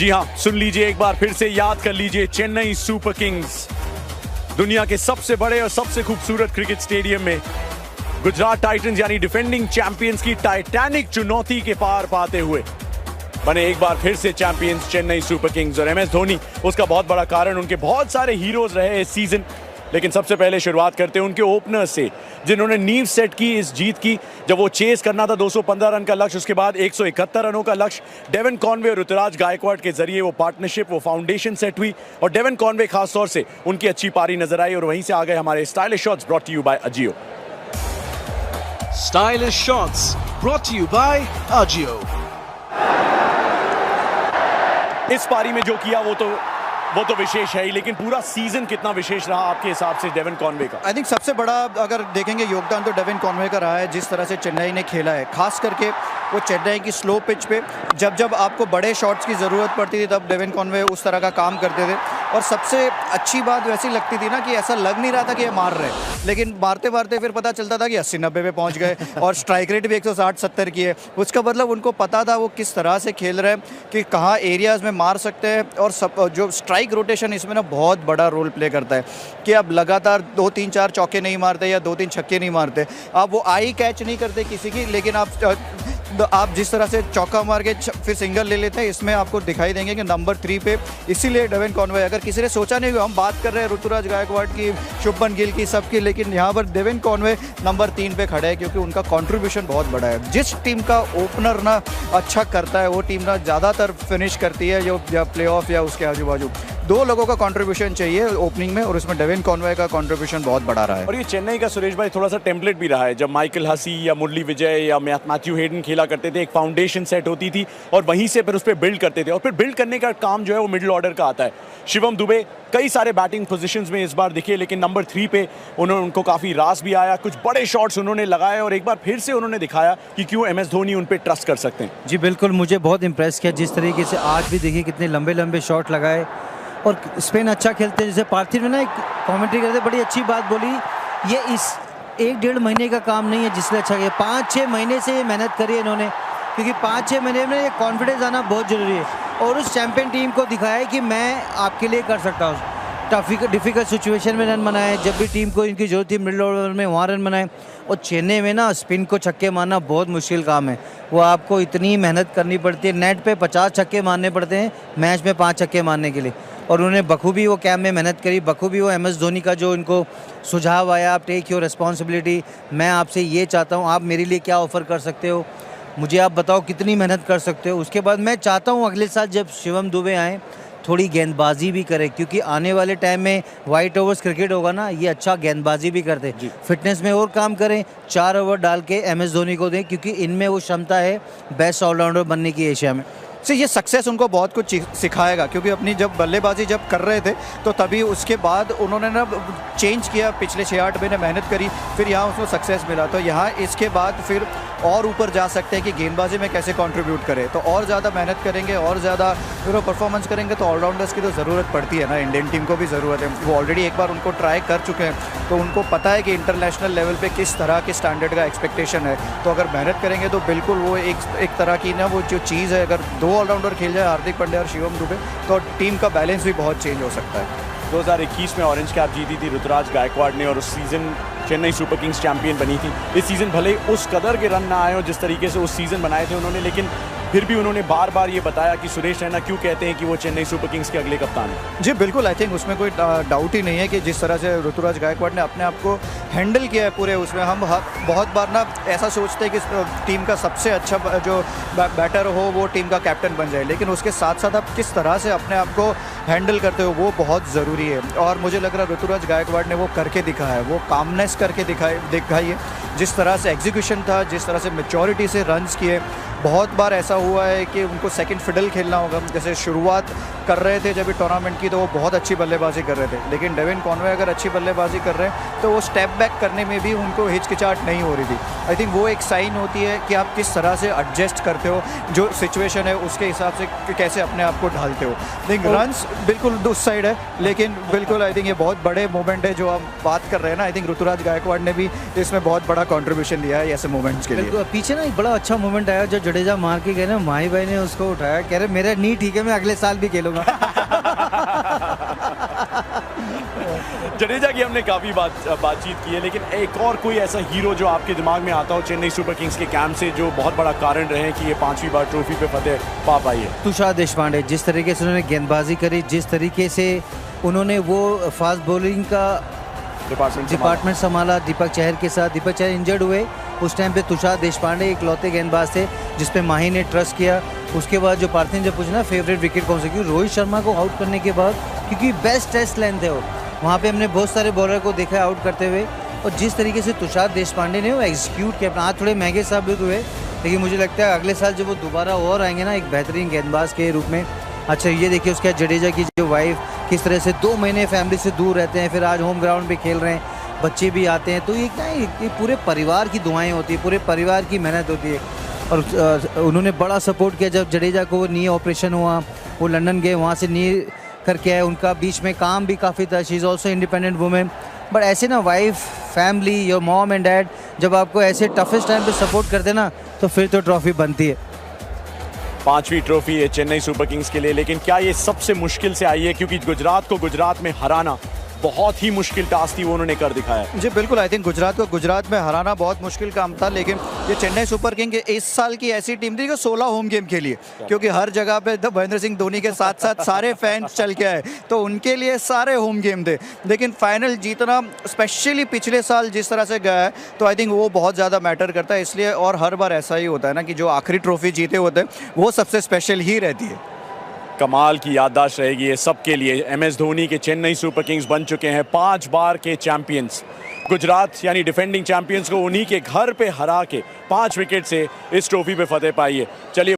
जी हाँ, सुन लीजिए एक बार फिर से, याद कर लीजिए, चेन्नई सुपर किंग्स दुनिया के सबसे बड़े और सबसे खूबसूरत क्रिकेट स्टेडियम में गुजरात टाइटंस यानी डिफेंडिंग चैंपियंस की टाइटैनिक चुनौती के पार पाते हुए बने एक बार फिर से चैंपियंस चेन्नई सुपर किंग्स। और MS धोनी उसका बहुत बड़ा कारण, उनके बहुत सारे हीरोज रहे इस सीजन। लेकिन सबसे पहले शुरुआत करते हैं उनके ओपनर से, जिन्होंने नींव सेट की इस जीत की। जब वो चेस करना था 215 रन का लक्ष्य, उसके बाद 171 रनों का लक्ष्य, डेवन कॉनवे और ऋतुराज गायकवाड़ के जरिए वो पार्टनरशिप, वो फाउंडेशन सेट हुई। और डेवन कॉनवे खास तौर से उनकी अच्छी पारी नजर आई। और वहीं से आ गए हमारे stylish shots brought to you by AJIO. Stylish shots brought to you by Agio. इस पारी में जो किया वो तो विशेष है ही, लेकिन पूरा सीजन कितना विशेष रहा आपके हिसाब से डेवन कॉनवे का? आई थिंक सबसे बड़ा अगर देखेंगे योगदान तो डेवन कॉनवे का रहा है। जिस तरह से चेन्नई ने खेला है, खास करके वो चेन्नई की स्लो पिच पे जब आपको बड़े शॉट्स की ज़रूरत पड़ती थी तब डेवन कॉनवे उस तरह का काम करते थे। और सबसे अच्छी बात वैसी लगती थी ना कि ऐसा लग नहीं रहा था कि ये मार रहे, लेकिन मारते मारते फिर पता चलता था कि 80-90 पे पहुंच गए और स्ट्राइक रेट भी 160-70 की है। उसका मतलब उनको पता था वो किस तरह से खेल रहे हैं, कि कहाँ एरियाज़ में मार सकते हैं। और सब जो स्ट्राइक रोटेशन इसमें ना बहुत बड़ा रोल प्ले करता है कि आप लगातार 2-3-4 चौके नहीं मारते या 2-3 छक्के नहीं मारते, आप वो आई कैच नहीं करते किसी की, लेकिन आप जिस तरह से चौका मार के फिर सिंगल ले लेते हैं, इसमें आपको दिखाई देंगे कि नंबर 3 पे। इसीलिए डेवन कॉनवे, अगर किसी ने सोचा नहीं, हम बात कर रहे हैं ऋतुराज गायकवाड़ की, शुभमन गिल की, सबकी, लेकिन यहाँ पर डेवन कॉनवे नंबर 3 पे खड़े हैं क्योंकि उनका कंट्रीब्यूशन बहुत बड़ा है। जिस टीम का ओपनर ना अच्छा करता है वो टीम ना ज़्यादातर फिनिश करती है, जो या प्ले ऑफ या उसके आजू बाजू। 2 लोगों का कंट्रीब्यूशन चाहिए ओपनिंग में, और उसमें डेवन कॉनवे का कंट्रीब्यूशन बहुत बड़ा रहा है। और ये चेन्नई का सुरेश भाई थोड़ा सा टेम्पलेट भी रहा है। जब माइकल हसी या मुरली विजय या मैथ्यू हेडन खेला करते थे, एक फाउंडेशन सेट होती थी और वहीं से फिर उस पर बिल्ड करते थे। और फिर बिल्ड करने का काम जो है वो मिडिल ऑर्डर का आता है। शिवम दुबे कई सारे बैटिंग पोजीशंस में इस बार दिखे, लेकिन नंबर 3 पे उनको काफ़ी रास भी आया, कुछ बड़े शॉट्स उन्होंने लगाए और एक बार फिर से उन्होंने दिखाया कि क्यों MS धोनी उन पे ट्रस्ट कर सकते हैं। जी बिल्कुल, मुझे बहुत इंप्रेस किया जिस तरीके से आज भी देखिए कितने लंबे लंबे शॉट लगाए। और स्पिन अच्छा खेलते हैं। जैसे पार्थिव में ना एक कमेंट्री करते बड़ी अच्छी बात बोली, ये इस 1-1.5 महीने का काम नहीं है जिसने अच्छा किया, 5-6 महीने से ये मेहनत करी है इन्होंने, क्योंकि 5-6 महीने में ये कॉन्फिडेंस आना बहुत ज़रूरी है। और उस चैंपियन टीम को दिखाया है कि मैं आपके लिए कर सकता हूँ। डिफ़िकल्ट सिचुएशन में रन बनाए, जब भी टीम को इनकी जरूरत थी मिडिल ऑर्डर में वहाँ रन बनाए। और चेन्नई में ना स्पिन को छक्के मारना बहुत मुश्किल काम है, वो आपको इतनी मेहनत करनी पड़ती है। नेट पे 50 छक्के मारने पड़ते हैं मैच में 5 छक्के मारने के लिए। और उन्होंने बखूबी वो कैम्प में मेहनत करी, बखूबी वो MS धोनी का जो इनको सुझाव आया, आप टेक योर रिस्पॉन्सिबिलिटी, मैं आपसे ये चाहता हूँ, आप मेरे लिए क्या ऑफ़र कर सकते हो, मुझे आप बताओ कितनी मेहनत कर सकते हो। उसके बाद मैं चाहता हूँ अगले साल जब शिवम दुबे आएँ थोड़ी गेंदबाजी भी करे, क्योंकि आने वाले टाइम में वाइट ओवर्स क्रिकेट होगा ना, ये अच्छा गेंदबाजी भी करते, फिटनेस में और काम करें, 4 ओवर डाल के MS धोनी को दें, क्योंकि इनमें वो क्षमता है बेस्ट ऑलराउंडर बनने की एशिया में। से ये सक्सेस उनको बहुत कुछ सिखाएगा, क्योंकि अपनी जब बल्लेबाजी जब कर रहे थे तो तभी उसके बाद उन्होंने ना चेंज किया, पिछले 6-8 महीने मेहनत करी, फिर यहाँ उसको सक्सेस मिला। तो यहाँ इसके बाद फिर और ऊपर जा सकते हैं कि गेंदबाजी में कैसे कंट्रीब्यूट करें, तो और ज़्यादा मेहनत करेंगे और ज़्यादा फिर परफॉर्मेंस करेंगे। तो ऑलराउंडर्स की तो ज़रूरत पड़ती है ना, इंडियन टीम को भी ज़रूरत है। वो ऑलरेडी एक बार उनको ट्राई कर चुके हैं, तो उनको पता है कि इंटरनेशनल लेवल पे किस तरह के स्टैंडर्ड का एक्सपेक्टेशन है। तो अगर मेहनत करेंगे तो बिल्कुल वो एक तरह की ना वो जो चीज़ है, अगर 2 ऑलराउंडर खेल जाए, हार्दिक पांड्या और शिवम दुबे, तो टीम का बैलेंस भी बहुत चेंज हो सकता है। 2021 में ऑरेंज कैप जीती थी ऋतुराज गायकवाड़ ने और उस season Chennai super Kings champion बनी थी। इस सीज़न भले ही उस कदर के रन ना आए हो जिस तरीके से उस सीज़न बनाए थे उन्होंने, लेकिन फिर भी उन्होंने बार बार ये बताया कि सुरेश रैना क्यों कहते हैं कि वो चेन्नई सुपर किंग्स के अगले कप्तान हैं। जी बिल्कुल, आई थिंक उसमें कोई डाउट ही नहीं है कि जिस तरह से ऋतुराज गायकवाड़ ने अपने आप को हैंडल किया है पूरे उसमें, हम बहुत बार ना ऐसा सोचते हैं कि टीम का सबसे अच्छा जो बैटर हो वो टीम का कैप्टन बन जाए, लेकिन उसके साथ साथ आप किस तरह से अपने आप को हैंडल करते हो वो बहुत ज़रूरी है। और मुझे लग रहा है ऋतुराज गायकवाड़ ने वो करके दिखाया है, वो कामनेस करके दिखाई है, जिस तरह से एग्जीक्यूशन था, जिस तरह से मैच्योरिटी से रन्स किए। बहुत बार ऐसा हुआ है कि उनको सेकंड फिडल खेलना होगा, जैसे शुरुआत कर रहे थे जब टूर्नामेंट की तो वो बहुत अच्छी बल्लेबाजी कर रहे थे, लेकिन डेवन कॉनवे अगर अच्छी बल्लेबाजी कर रहे हैं तो वो स्टेप बैक करने में भी उनको हिचकिचाहट नहीं हो रही थी। आई थिंक वो एक साइन होती है कि आप किस तरह से एडजस्ट करते हो, जो सिचुएशन है उसके हिसाब से कैसे अपने आप को ढालते हो। थिंक रन्स बिल्कुल उस साइड है, लेकिन बिल्कुल आई थिंक ये बहुत बड़े मोमेंट है जो हम बात कर रहे हैं ना। आई थिंक ऋतुराज गायकवाड़ ने भी इसमें बहुत बड़ा बड़ा कंट्रीब्यूशन लिया है ऐसे मोमेंट्स के लिए। बिल्कुल, पीछे ना एक बड़ा अच्छा मोमेंट आया जो जडेजा मार के गए ना, माही भाई ने उसको उठाया, कह रहे मेरा नी ठीक है, मैं अगले साल भी खेलूंगा। जडेजा की हमने काफ़ी बातचीत की है, लेकिन एक और कोई ऐसा हीरो जो आपके दिमाग में आता हो चेन्नई सुपर किंग्स के कैंप से, जो बहुत बड़ा कारण रहे कि ये 5वीं बार ट्रॉफी पे फतेह पा पाई है? तुषार देशपांडे, जिस तरीके से उन्होंने गेंदबाजी करी, जिस तरीके से उन्होंने वो फास्ट बॉलिंग का डिपार्टमेंट संभाला दीपक चहर के साथ। दीपक चहर इंजर्ड हुए उस टाइम पे तुषार देशपांडे इकलौते गेंदबाज थे जिस पे माही ने ट्रस्ट किया। उसके बाद जो पार्थिव ने पूछना फेवरेट विकेट कौन सा, क्योंकि रोहित शर्मा को आउट करने के बाद, क्योंकि बेस्ट टेस्ट लेंथ है वो, वहाँ पे हमने बहुत सारे बॉलर को देखा है आउट करते हुए, और जिस तरीके से तुषार देशपांडे ने वो एग्जीक्यूट किया। आज थोड़े महंगे साबित हुए, लेकिन मुझे लगता है अगले साल जब वो दोबारा और आएंगे ना एक बेहतरीन गेंदबाज के रूप में। अच्छा ये देखिए उसके बाद जडेजा की जो वाइफ किस तरह से 2 महीने फैमिली से दूर रहते हैं, फिर आज होम ग्राउंड पे खेल रहे हैं, बच्चे भी आते हैं, तो ये पूरे परिवार की दुआएं होती है, पूरे परिवार की मेहनत होती है। और उन्होंने बड़ा सपोर्ट किया जब जडेजा को नी ऑपरेशन हुआ, वो लंदन गए, वहाँ से नी करके आए, उनका बीच में काम भी काफ़ी था। She is also independent women. But ऐसे ना wife, family, your mom and dad जब आपको ऐसे टफेस्ट टाइम पे सपोर्ट करते ना, तो फिर तो ट्रॉफी बनती है। 5वीं ट्रॉफी है चेन्नई सुपर किंग्स के लिए, लेकिन क्या ये सबसे मुश्किल से आई है? क्योंकि गुजरात को गुजरात में हराना बहुत ही मुश्किल टास्क थी, वो उन्होंने कर दिखाया। जी बिल्कुल, आई थिंक गुजरात को गुजरात में हराना बहुत मुश्किल काम था, लेकिन ये चेन्नई सुपर किंग इस साल की ऐसी टीम थी जो 16 होम गेम खेली है, क्योंकि हर जगह पे तो महेंद्र सिंह धोनी के साथ साथ सारे फैंस चल के आए, तो उनके लिए सारे होम गेम थे। लेकिन फाइनल जीतना, स्पेशली पिछले साल जिस तरह से गया है, तो आई थिंक वो बहुत ज़्यादा मैटर करता है। इसलिए और हर बार ऐसा ही होता है ना कि जो आखिरी ट्रॉफी जीते होते हैं वो सबसे स्पेशल ही रहती है। कमाल की याददाश्त रहेगी ये सबके लिए। MS धोनी के चेन्नई सुपर किंग्स बन चुके हैं 5 बार के चैंपियंस। गुजरात यानी डिफेंडिंग चैंपियंस को उन्हीं के घर पे हरा के 5 विकेट से इस ट्रॉफी पे फतेह पाई है। चलिए